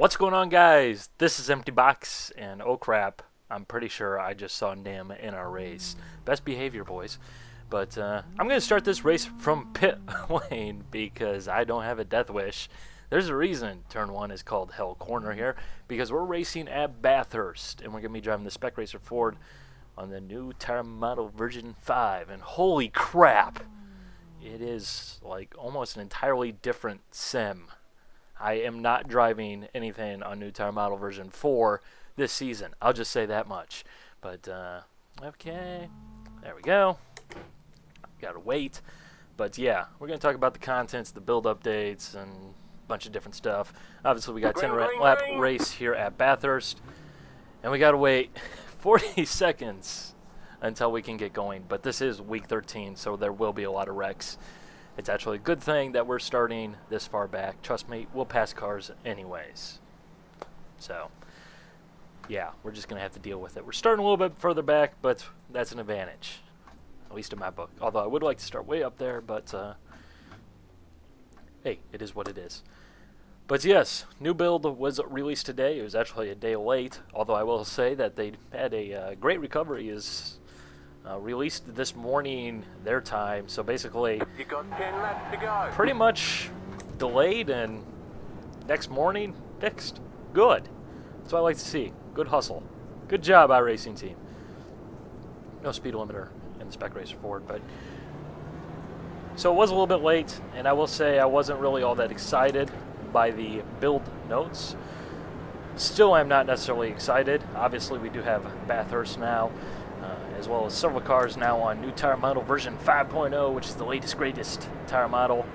What's going on, guys? This is Empty Box, and oh crap, I'm pretty sure I just saw Nim in our race. Best behavior, boys. But I'm going to start this race from pit lane because I don't have a death wish. There's a reason turn 1 is called Hell Corner here, because we're racing at Bathurst, and we're going to be driving the Spec Racer Ford on the new tire model version 5. And holy crap, it is like almost an entirely different sim. I am not driving anything on new tire model version 4 this season. I'll just say that much. But, okay. There we go. Gotta wait. But, yeah, we're going to talk about the contents, the build updates, and a bunch of different stuff. Obviously, we got 10-lap race here at Bathurst. And we gotta wait 40 seconds until we can get going. But this is week 13, so there will be a lot of wrecks. It's actually a good thing that we're starting this far back. Trust me, we'll pass cars anyways. So, yeah, we're just going to have to deal with it. We're starting a little bit further back, but that's an advantage, at least in my book. Although I would like to start way up there, but, hey, it is what it is. But yes, new build was released today. It was actually a day late, although I will say that they had a great recovery is released this morning their time, so basically you got 10 laps to go. Pretty much delayed and next morning fixed. Good. That's what I like to see. Good hustle. Good job, iRacing team. No speed limiter in the Spec Racer Ford, but so it was a little bit late, and I will say I wasn't really all that excited by the build notes. Still, I'm not necessarily excited. Obviously, we do have Bathurst now, as well as several cars now on new tire model version 5.0, which is the latest, greatest tire model.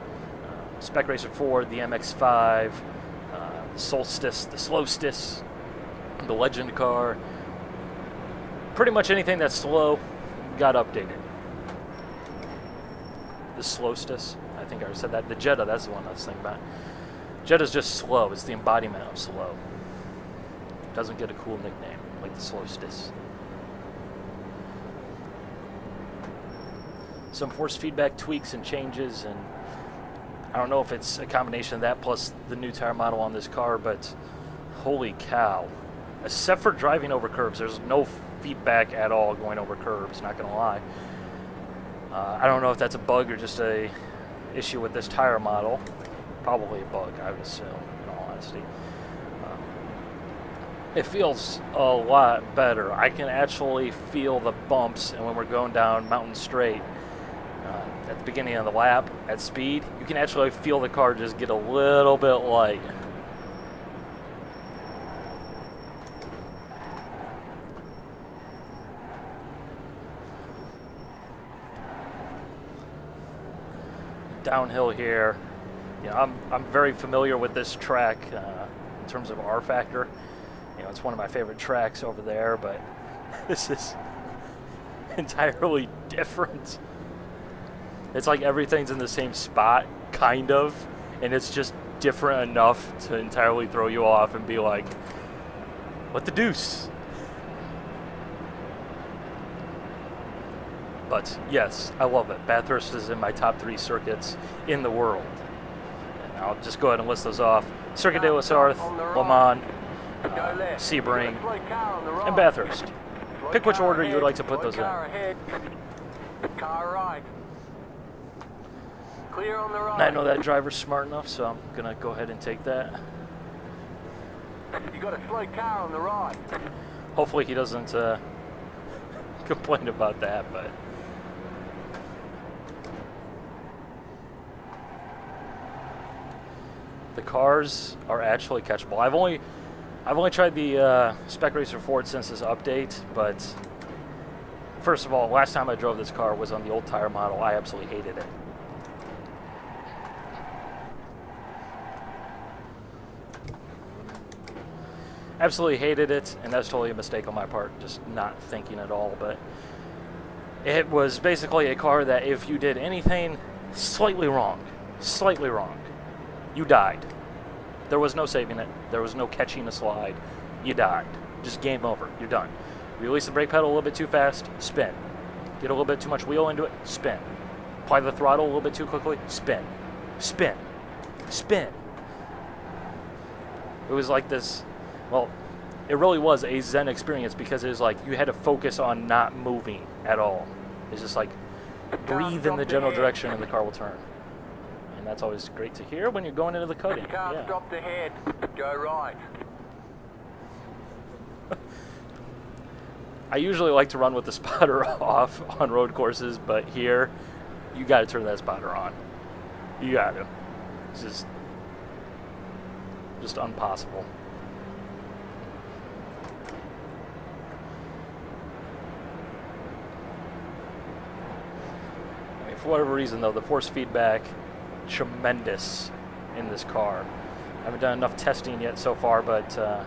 Spec Racer Ford, the MX-5, the Solstice, the Slowstice, the Legend car. Pretty much anything that's slow got updated. The Slowstice, I think I already said that. The Jetta, that's the one I was thinking about. Jetta's just slow. It's the embodiment of slow. Doesn't get a cool nickname like the Slowstice. Some force feedback tweaks and changes, and I don't know if it's a combination of that plus the new tire model on this car, but holy cow. Except for driving over curbs, there's no feedback at all going over curbs, not gonna lie. I don't know if that's a bug or just a issue with this tire model. Probably a bug, I would assume, in all honesty. It feels a lot better. I can actually feel the bumps, and when we're going down Mountain Straight, at the beginning of the lap, at speed, you can actually feel the car just get a little bit light. Downhill here, you know, I'm very familiar with this track in terms of rFactor. You know, it's one of my favorite tracks over there, but this is entirely different. It's like everything's in the same spot, kind of, and it's just different enough to entirely throw you off and be like, what the deuce? But yes, I love it. Bathurst is in my top 3 circuits in the world. And I'll just go ahead and list those off. Circuit de la Sarthe, Le Mans, Sebring, and Bathurst. Pick which order you would like to put those in. Car right. Clear on the right. And I know that driver's smart enough, so I'm going to go ahead and take that. You got a slow car on the right. Hopefully he doesn't complain about that, but the cars are actually catchable. I've only tried the Spec Racer Ford since this update, but first of all, last time I drove this car was on the old tire model. I absolutely hated it. Absolutely hated it, and that's totally a mistake on my part, just not thinking at all. But it was basically a car that if you did anything slightly wrong, you died. There was no saving it. There was no catching a slide. You died. Just game over. You're done. Release the brake pedal a little bit too fast, spin. Get a little bit too much wheel into it, spin. Apply the throttle a little bit too quickly, spin. Spin. Spin. It was like this, well, it really was a Zen experience because it was like you had to focus on not moving at all. It's just like breathe in the general direction and the car will turn. And that's always great to hear when you're going into the cutting. Car Yeah. stopped ahead. Go right. I usually like to run with the spotter off on road courses, but here, you got to turn that spotter on. You got to. It's just impossible. I mean, for whatever reason, though, the force feedback, tremendous in this car. I haven't done enough testing yet so far, but I'm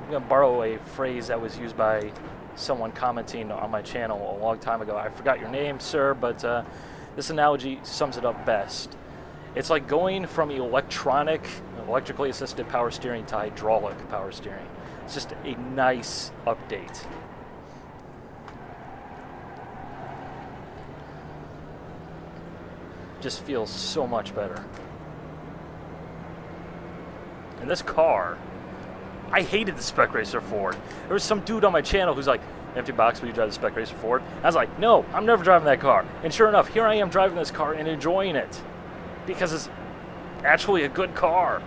going to borrow a phrase that was used by someone commenting on my channel a long time ago. I forgot your name, sir, but this analogy sums it up best. It's like going from electrically assisted power steering to hydraulic power steering. It's just a nice update. Just feels so much better. And this car, I hated the Spec Racer Ford. There was some dude on my channel who's like, "Empty box, will you drive the Spec Racer Ford?" I was like, no, I'm never driving that car. And sure enough, here I am driving this car and enjoying it. Because it's actually a good car.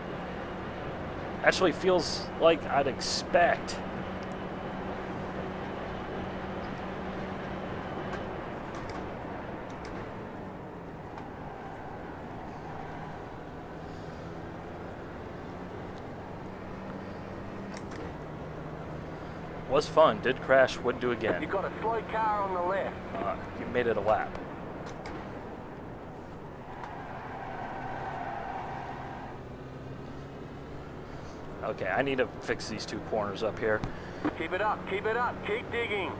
Actually feels like I'd expect. Was fun, did crash, would do again. You've got a slow car on the left. You made it a lap. Okay, I need to fix these two corners up here. Keep it up, keep digging.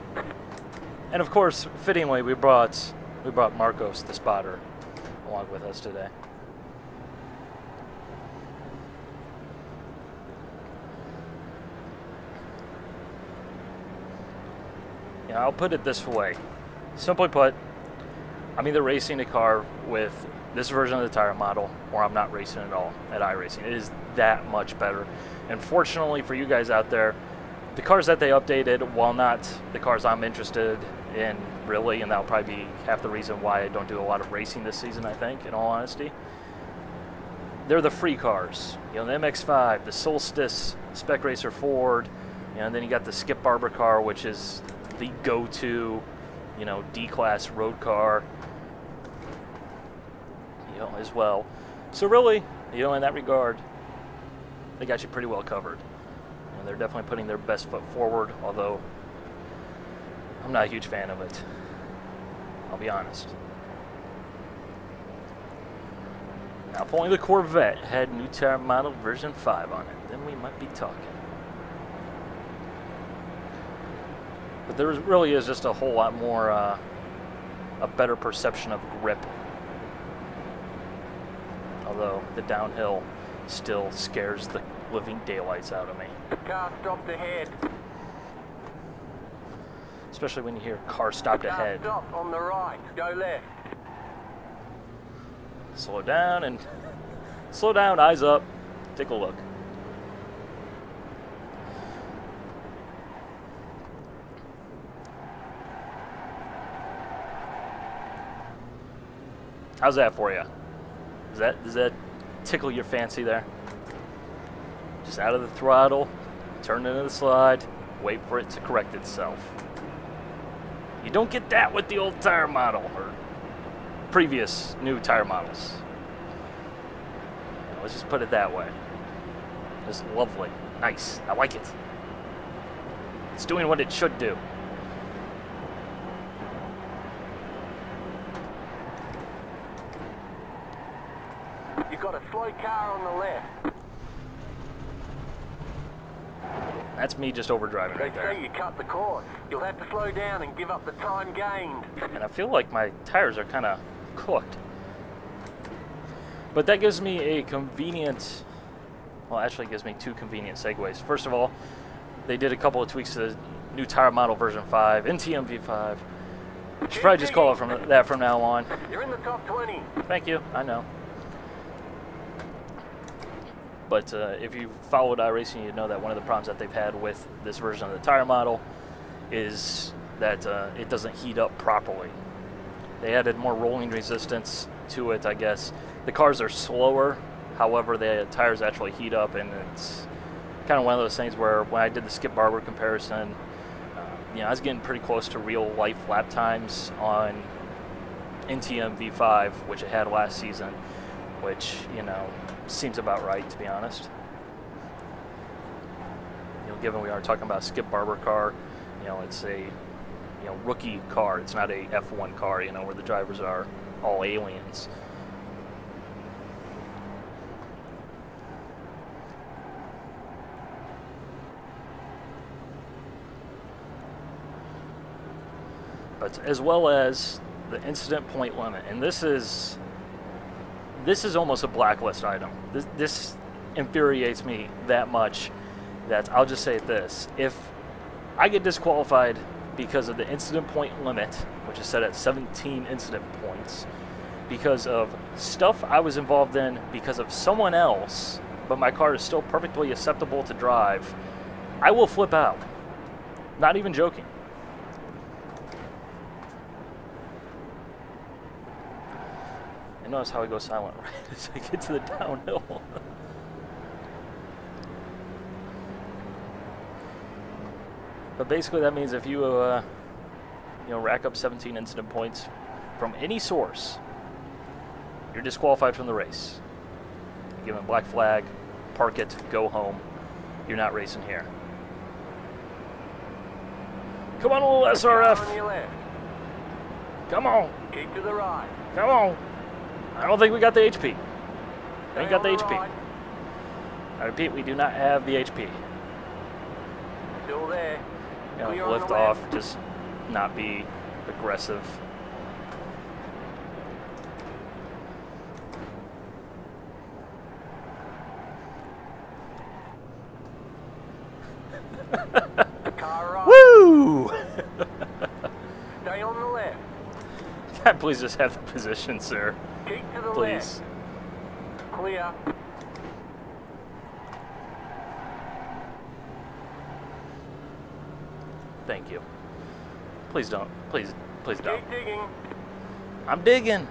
And of course, fittingly, we brought Marcos, the spotter, along with us today. Yeah, I'll put it this way. Simply put, I'm either racing a car with this version of the tire model, or I'm not racing at all at iRacing. It is that much better. And fortunately for you guys out there, the cars that they updated, while not the cars I'm interested in really, and that'll probably be half the reason why I don't do a lot of racing this season, I think, in all honesty, they're the free cars. You know, the MX-5, the Solstice Spec Racer Ford, you know, and then you got the Skip Barber car, which is the go-to, you know, D-class road car, you know, as well. So really, you know, in that regard, they got you pretty well covered. And they're definitely putting their best foot forward, although I'm not a huge fan of it. I'll be honest. Now, if only the Corvette had new tire model version 5 on it, then we might be talking. But there really is just a whole lot more, a better perception of grip. Although the downhill still scares the living daylights out of me. Car stopped ahead. Especially when you hear car stopped ahead. Car stop on the right. Go left. Slow down and slow down, eyes up. Take a look. How's that for you? Does that tickle your fancy there? Just out of the throttle, turn into the slide, wait for it to correct itself. You don't get that with the old tire model or previous new tire models. Let's just put it that way. Just lovely, nice. I like it. It's doing what it should do. You've got a slow car on the left. That's me just overdriving right They there. say you cut the course. You'll have to slow down and give up the time gained. And I feel like my tires are kind of cooked. But that gives me a convenient, well, actually it gives me two convenient segues. First of all, they did a couple of tweaks to the new tire model version 5, NTMv5. Should probably just call it that from now on. You're in the top 20. Thank you, I know. But if you followed iRacing, you know that one of the problems that they've had with this version of the tire model is that it doesn't heat up properly. They added more rolling resistance to it, I guess. The cars are slower, however, the tires actually heat up, and it's kind of one of those things where when I did the Skip Barber comparison, you know, I was getting pretty close to real life lap times on NTMv5, which it had last season, which, you know, seems about right, to be honest. You know, given we are talking about a Skip Barber car, you know, it's a, you know, rookie car. It's not a F1 car, you know, where the drivers are all aliens. But as well as the incident point limit, and this is almost a blacklist item. This infuriates me that much that I'll just say this: if I get disqualified because of the incident point limit, which is set at 17 incident points, because of stuff I was involved in because of someone else, but my car is still perfectly acceptable to drive, I will flip out. Not even joking. And notice how I go silent right as I get to the downhill. But basically that means if you, you know, rack up 17 incident points from any source, you're disqualified from the race. You're given a black flag, park it, go home. You're not racing here. Come on, little SRF. On your left. Come on. Keep to the right. Come on. I don't think we got the HP. I ain't got the HP. Right. I repeat, we do not have the HP. Still there. You know, Clear on lift the off, left. just not be aggressive. Car right. Woo! Stay on the left. God, please just have the position, sir. Keep to the Please. left. Clear. Thank you. Please don't. Please don't. Keep digging. I'm digging.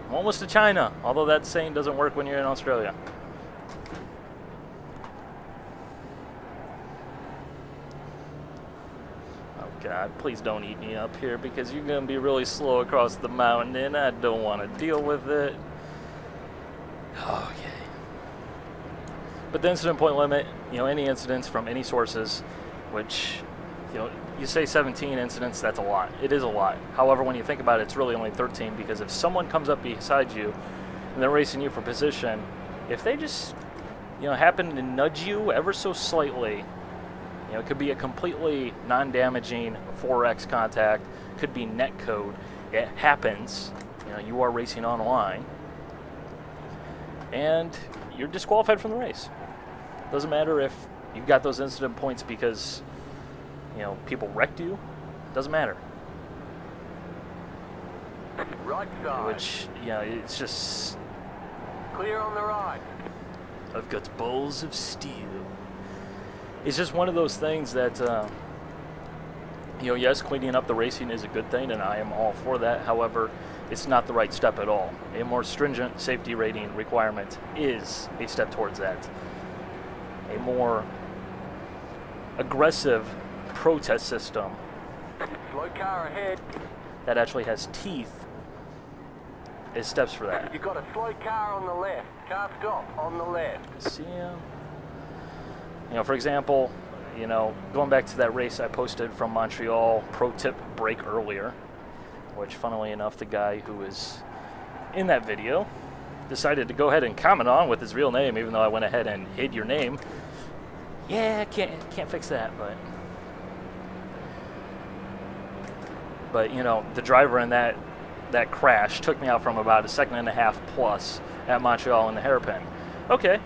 I'm almost to China, although that saying doesn't work when you're in Australia. Oh God, please don't eat me up here because you're going to be really slow across the mountain and I don't want to deal with it. Okay. But the incident point limit, you know, any incidents from any sources, which, you know, you say 17 incidents, that's a lot. It is a lot. However, when you think about it, it's really only 13 because if someone comes up beside you and they're racing you for position, if they just, you know, happen to nudge you ever so slightly, you know, it could be a completely non-damaging 4X contact, could be net code. It happens. You know, you are racing online, and you're disqualified from the race. Doesn't matter if you got those incident points because, you know, people wrecked you. Doesn't matter. Right side. Which, you know, it's just, Clear on the right. I've got balls of steel. It's just one of those things that, you know, yes, cleaning up the racing is a good thing, and I am all for that. However, it's not the right step at all. A more stringent safety rating requirement is a step towards that. A more aggressive protest system Slow car ahead. that actually has teeth is steps for that. You've got a slow car on the left. Car stop on the left. See him? You know, for example, you know, going back to that race I posted from Montreal, pro tip brake earlier, which funnily enough, the guy who was in that video decided to go ahead and comment on with his real name, even though I went ahead and hid your name. Yeah, can't fix that, but you know, the driver in that crash took me out from about a second and a half plus at Montreal in the hairpin. Okay,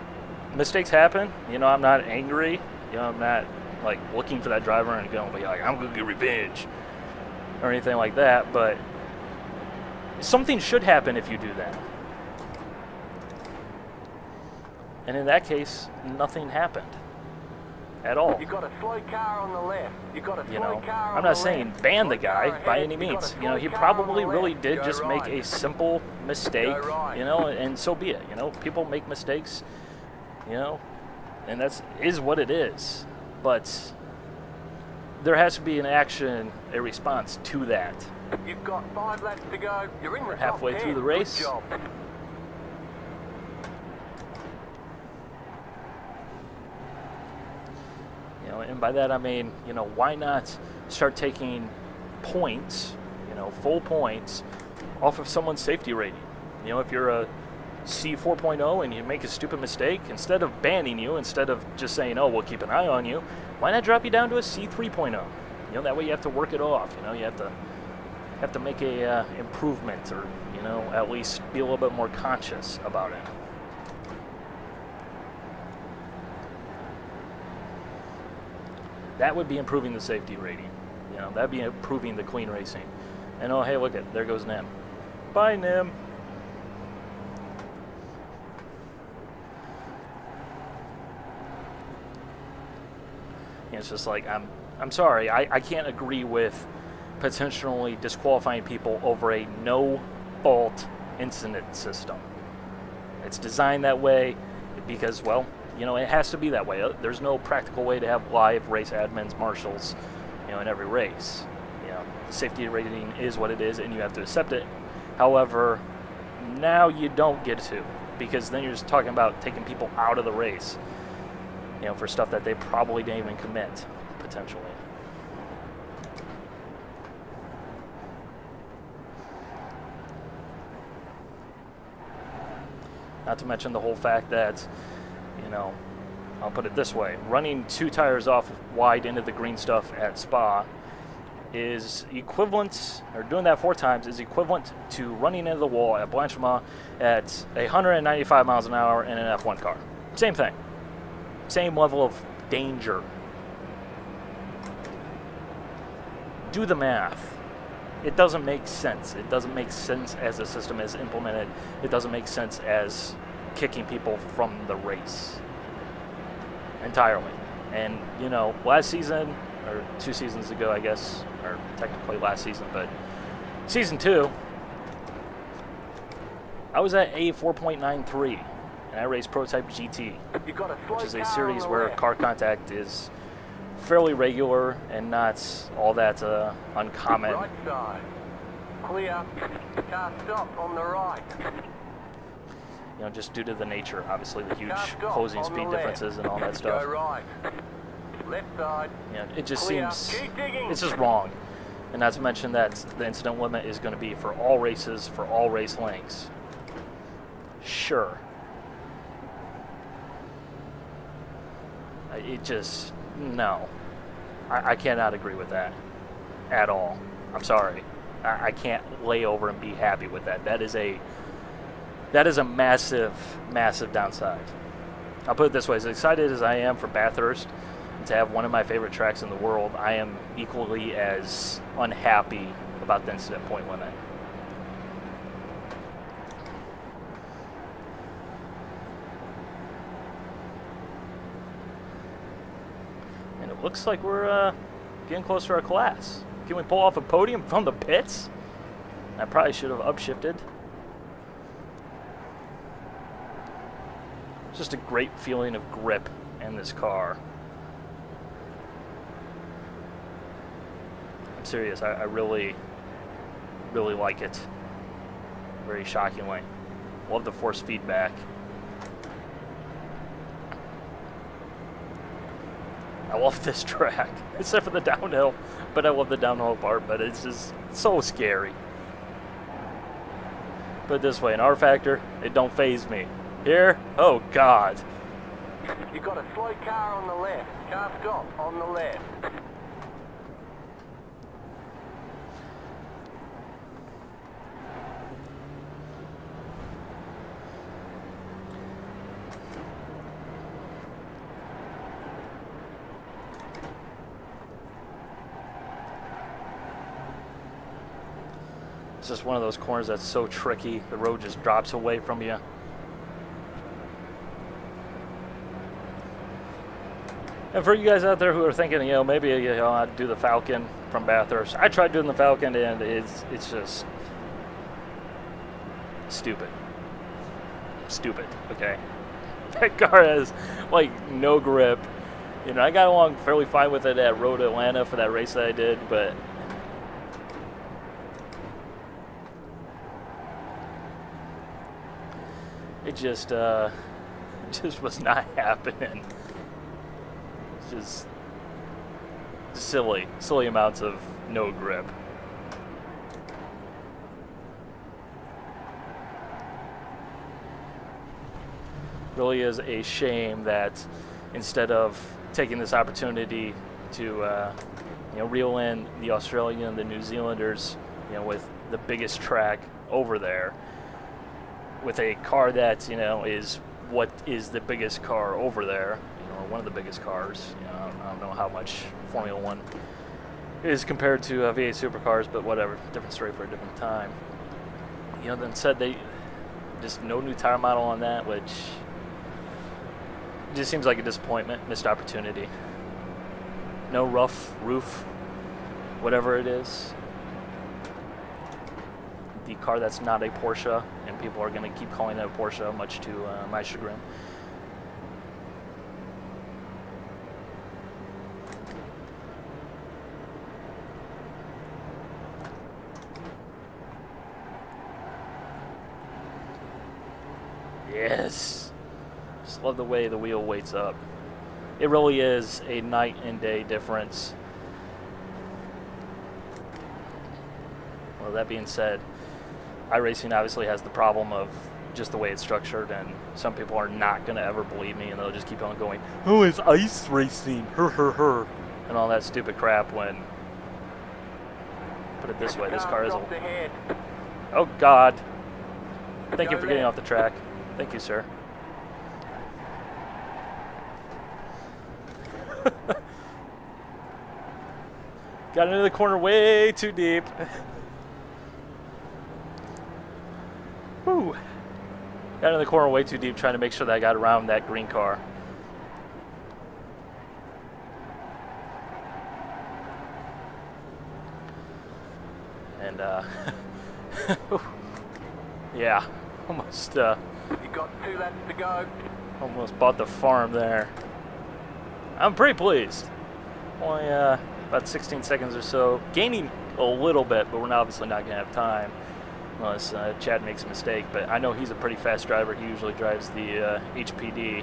mistakes happen. You know, I'm not angry. You know, I'm not like looking for that driver and going to be like, I'm going to get revenge or anything like that, but something should happen if you do that. And in that case, nothing happened at all. You got a slow car on the left. You got a slow car on I'm not saying ban the guy by any means. You know, he probably really did just make a simple mistake, you know, and so be it. You know, people make mistakes, you know, and is what it is. But there has to be an action, a response to that. You've got 5 laps to go. You're in the We're halfway top 10. through the race. Good job. You know, and by that I mean, you know, why not start taking points, you know, full points off of someone's safety rating? You know, if you're a C 4.0 and you make a stupid mistake, instead of banning you, instead of just saying, oh, we'll keep an eye on you, why not drop you down to a C 3.0? You know, that way you have to work it off. You know, you have to make a improvement, or, you know, at least be a little bit more conscious about it. That would be improving the safety rating. You know, that'd be improving the clean racing. And oh, hey, look at, there goes Nim. Bye, Nim. You know, it's just like, I'm sorry, I can't agree with potentially disqualifying people over a no-fault incident system. It's designed that way because, well, you know, it has to be that way. There's no practical way to have live race admins, marshals, you know, in every race. You know, the safety rating is what it is, and you have to accept it. However, now you don't get to, because then you're just talking about taking people out of the race, you know, for stuff that they probably didn't even commit, potentially. Not to mention the whole fact that, you know, I'll put it this way, running 2 tires off wide into the green stuff at Spa is equivalent, or doing that 4 times is equivalent to running into the wall at Blanchimont at 195 miles an hour in an F1 car. Same thing. Same level of danger. Do the math. It doesn't make sense. It doesn't make sense as the system is implemented. It doesn't make sense as kicking people from the race entirely. And, you know, last season, or 2 seasons ago, I guess, or technically last season, but season 2, I was at a 4.93, and I raced Prototype GT, which is a series where car contact is fairly regular and not all that uncommon. Right side. Clear. Car stop on the right. You know, just due to the nature, obviously, the huge closing speed differences and all that stuff. Go right. Left side. You know, it just Clear. seems, Keep digging. it's just wrong. And not to mention that the incident limit is going to be for all races, for all race lengths. Sure. It just, no. I cannot agree with that at all. I'm sorry. I can't lay over and be happy with that. That is a massive, massive downside. I'll put it this way, as excited as I am for Bathurst and to have one of my favorite tracks in the world, I am equally as unhappy about the incident point limit. And it looks like we're getting close to our class. Can we pull off a podium from the pits? I probably should have upshifted. Just a great feeling of grip in this car. I'm serious, I really, really like it. Very shockingly. Love the force feedback. I love this track, except for the downhill, but I love the downhill part, but it's just so scary. Put it this way, in rFactor, it don't faze me. Here, oh God. You've got a slow car on the left. Car stop on the left. It's just one of those corners that's so tricky. The road just drops away from you. And for you guys out there who are thinking, you know, maybe I'd do the Falcon from Bathurst. I tried doing the Falcon, and it's just stupid. Stupid. Okay, that car has like no grip. You know, I got along fairly fine with it at Road Atlanta for that race that I did, but it just was not happening. Just silly amounts of no grip. Really is a shame that instead of taking this opportunity to you know, reel in the Australian and the New Zealanders, you know, with the biggest track over there, with a car that, you know, is what is the biggest car over there, you know, or one of the biggest cars. You know, I don't know how much Formula One is compared to V8 supercars, but whatever, different story for a different time. You know, then said they just no new tire model on that, which just seems like a disappointment, missed opportunity. No rough roof, whatever it is. The car that's not a Porsche, and people are going to keep calling it a Porsche, much to my chagrin. Yes. Just love the way the wheel weights up. It really is a night and day difference. Well, that being said, iRacing obviously has the problem of just the way it's structured, and some people are not going to ever believe me, and they'll just keep on going, oh, it's ice racing, and all that stupid crap, when, put it this way, this car is a... Oh, God. Thank you for getting off the track. Thank you, sir. Got into the corner way too deep. Woo. Got into the corner way too deep, trying to make sure that I got around that green car. And yeah, almost You got 2 laps to go. Almost bought the farm there. I'm pretty pleased. Only about 16 seconds or so, gaining a little bit, but we're obviously not going to have time unless Chad makes a mistake. But I know he's a pretty fast driver. He usually drives the HPD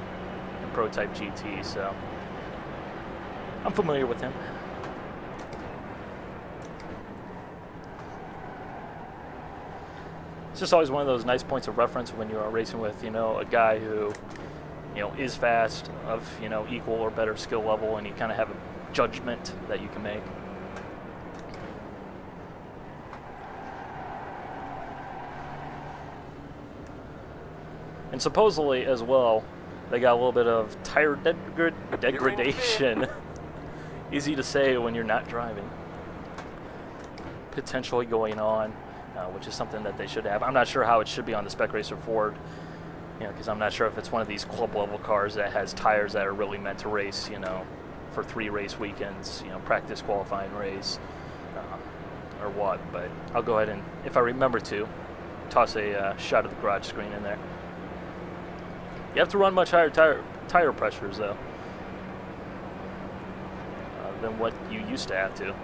and Prototype GT, so I'm familiar with him. It's just always one of those nice points of reference when you are racing with, you know, a guy who, you know, is fast, of, you know, equal or better skill level, and you kind of have a judgment that you can make. And supposedly, as well, they got a little bit of tire degradation. Easy to say when you're not driving. Potentially going on, which is something that they should have. I'm not sure how it should be on the Spec Racer Ford, you know, because I'm not sure if it's one of these club level cars that has tires that are really meant to race, you know, for 3 race weekends, you know, practice, qualifying, race, or what. But I'll go ahead and, if I remember to, toss a shot of the garage screen in there. You have to run much higher tire pressures, though, than what you used to have to.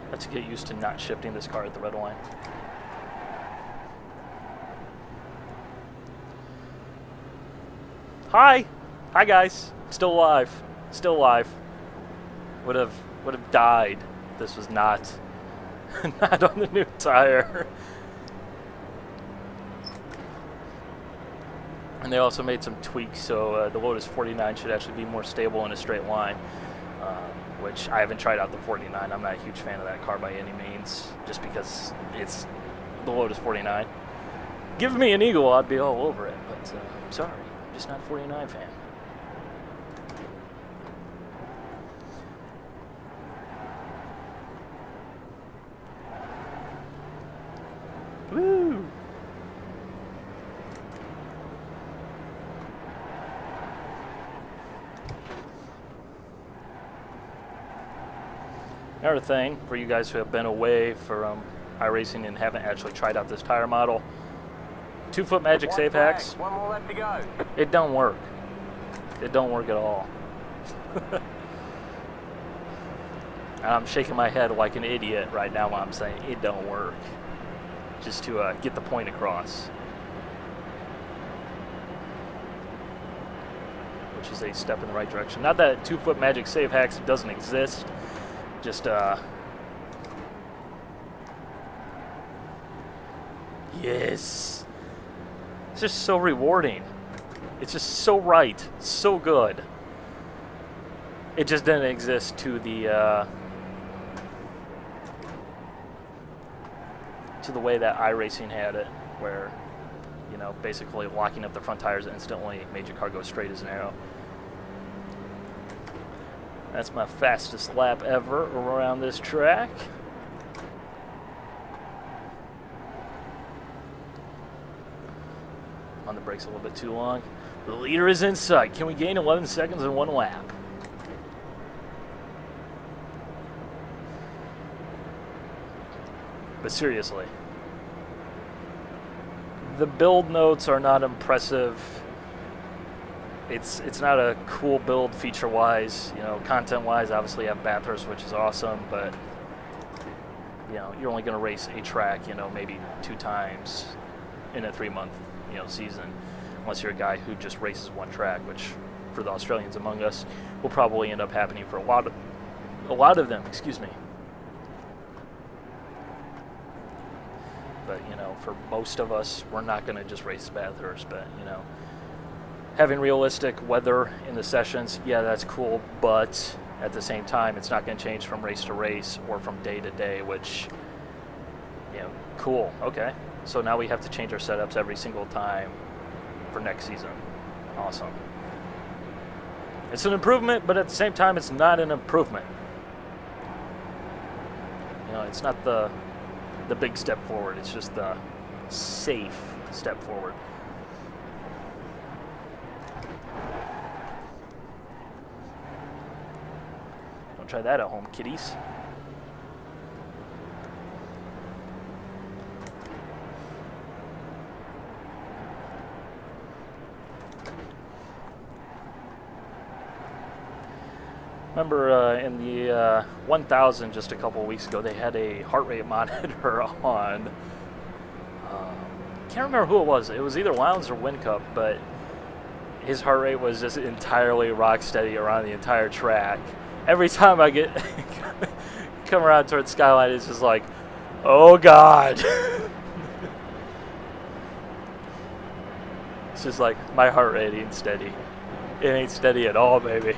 I have to get used to not shifting this car at the red line. Hi! Hi, guys. Still alive. Still alive. Would have died if this was not not on the new tire. And they also made some tweaks, so the Lotus 49 should actually be more stable in a straight line, which I haven't tried out the 49. I'm not a huge fan of that car by any means, just because it's the Lotus 49. Give me an Eagle, I'd be all over it, but I'm sorry, I'm just not a 49 fan. Another thing for you guys who have been away from iRacing and haven't actually tried out this tire model, 2-foot magic One save flag, hacks, one more left to go. it don't work. It don't work at all. I'm shaking my head like an idiot right now while I'm saying it don't work, just to get the point across. Which is a step in the right direction. Not that 2-foot magic save hacks doesn't exist, just yes. It's just so rewarding. It's just so right, so good. It just didn't exist to the way that iRacing had it, where, you know, basically locking up the front tires instantly made your car go straight as an arrow. That's my fastest lap ever around this track. On the brakes a little bit too long. The leader is in sight. Can we gain 11 seconds in one lap? But seriously, the build notes are not impressive. It's not a cool build feature-wise. You know, content-wise, obviously you have Bathurst, which is awesome, but you know, you're only going to race a track, you know, maybe 2 times in a 3-month, you know, season, unless you're a guy who just races one track, which for the Australians among us will probably end up happening for a lot of them. Excuse me. But you know, for most of us, we're not going to just race Bathurst. But you know, having realistic weather in the sessions, yeah, that's cool. But at the same time, it's not going to change from race to race or from day to day, which, you know, cool. Okay, so now we have to change our setups every single time for next season. Awesome. It's an improvement, but at the same time, it's not an improvement. You know, it's not the big step forward. It's just the safe step forward. Don't try that at home, kiddies. Remember in the 1000 just a couple of weeks ago, they had a heart rate monitor on. Can't remember who it was. It was either Lowndes or Whincup, but his heart rate was just entirely rock steady around the entire track. Every time I get come around towards Skyline, it's just like, oh God. It's just like, my heart rate ain't steady. It ain't steady at all, baby.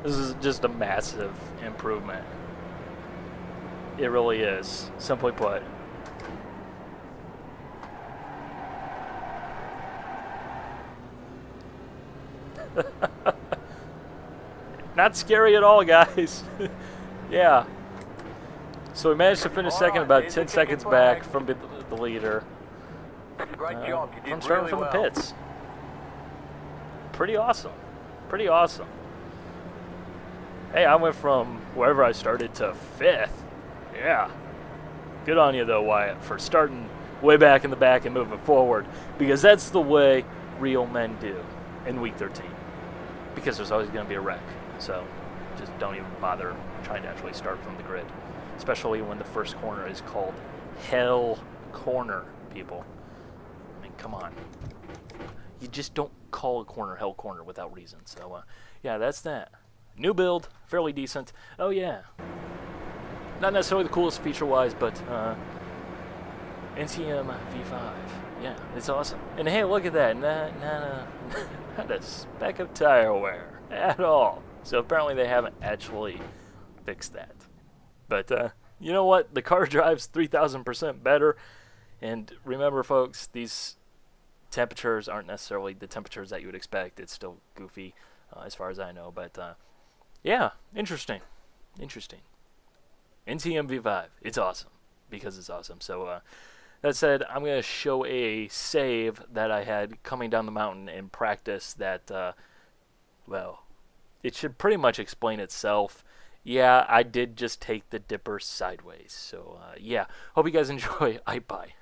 This is just a massive improvement. It really is, simply put. Not scary at all, guys. Yeah. So we managed to finish second, about 10 seconds back from the leader. Great job. You did From starting really from well. the pits. Pretty awesome. Pretty awesome. Hey, I went from wherever I started to 5th. Yeah. Good on you, though, Wyatt, for starting way back in the back and moving forward. Because that's the way real men do in Week 13. Because there's always going to be a wreck. So just don't even bother trying to actually start from the grid. Especially when the first corner is called Hell Corner, people. I mean, come on. You just don't call a corner Hell Corner without reason. So, yeah, that's that. New build, fairly decent. Oh yeah, not necessarily the coolest feature-wise, but NTMv5. Yeah, it's awesome. And hey, look at that, not a speck of tire wear at all. So apparently they haven't actually fixed that. But you know what? The car drives 3,000% better. And remember, folks, these temperatures aren't necessarily the temperatures that you would expect. It's still goofy, as far as I know, but. Yeah, interesting. Interesting. NTMv5. It's awesome. Because it's awesome. So, That said, I'm going to show a save that I had coming down the mountain in practice that, well, it should pretty much explain itself. Yeah, I did just take the dipper sideways. So, yeah, hope you guys enjoy. Bye.